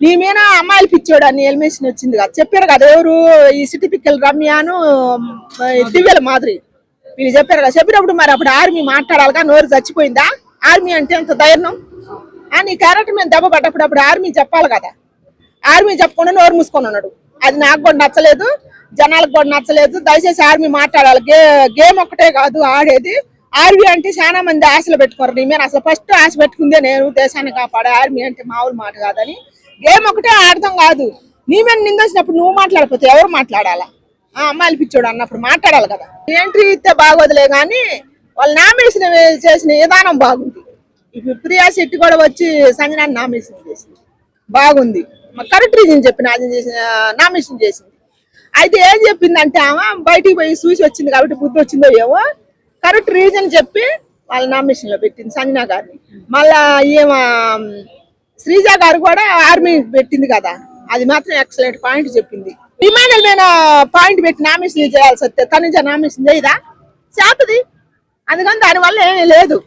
నీ మీద అమ్మాయిలు పిచ్చోడు అని ఎలిమినేషన్ వచ్చింది కదా, చెప్పారు కదా ఎవరు ఈ సిటీ పిక్కల రమ్యను దివ్యల మాదిరి వీళ్ళు చెప్పారు కదా. చెప్పినప్పుడు మరి అప్పుడు ఆర్మీ మాట్లాడాలిగా, నోరు చచ్చిపోయిందా? ఆర్మీ అంటే ఎంత ధైర్యం నీ క్యారెక్టర్ మీద దెబ్బ పడ్డప్పుడు అప్పుడు ఆర్మీ చెప్పాలి కదా. ఆర్మీ చెప్పకుండా నోరు మూసుకొని ఉన్నాడు. అది నాకు కూడా నచ్చలేదు, జనాలకు కూడా నచ్చలేదు. దయచేసి ఆర్మీ మాట్లాడాలి. గేమ్ ఒక్కటే కాదు ఆడేది. ఆర్మీ అంటే చాలా మంది ఆశలు పెట్టుకోరు. నీ మీద అసలు ఫస్ట్ ఆశ పెట్టుకుందే నేను, దేశాన్ని కాపాడే. ఆర్మీ అంటే మామూలు మాట కాదని. గేమ్ ఒకటే ఆడతాం కాదు. నీ మీద నిందొచ్చినప్పుడు నువ్వు మాట్లాడకపోతే ఎవరు మాట్లాడాలా? అమ్మాయిలు పిచ్చోడు అన్నప్పుడు మాట్లాడాలి కదా. ఎంట్రీ ఇస్తే బాగోదులే కానీ వాళ్ళు నామినేషన్ చేసిన విధానం బాగుంది. ఇప్పుడు ప్రియా శెట్టి కూడా వచ్చి సంజనాన్ని నామినేషన్ చేసింది, బాగుంది. కరెక్ట్ రీజన్ చెప్పిన అది నామినేషన్ చేసింది. అయితే ఏం చెప్పిందంటే ఆమె బయటికి పోయి చూసి వచ్చింది కాబట్టి బుద్ధి వచ్చిందో ఏమో, కరెక్ట్ రీజన్ చెప్పి వాళ్ళ నామినేషన్ లో పెట్టింది సంజనా గారిని. మళ్ళా ఏమో శ్రీజ గారు కూడా ఆర్మీ పెట్టింది కదా, అది మాత్రం ఎక్సలెంట్ పాయింట్ చెప్పింది. డిమాండ్ మీద పాయింట్ పెట్టి నామినేషన్ చేయాల్సి వస్తే తను నామినేషన్ చేయదా? చేతది. అందుకని దానివల్ల ఏమీ లేదు.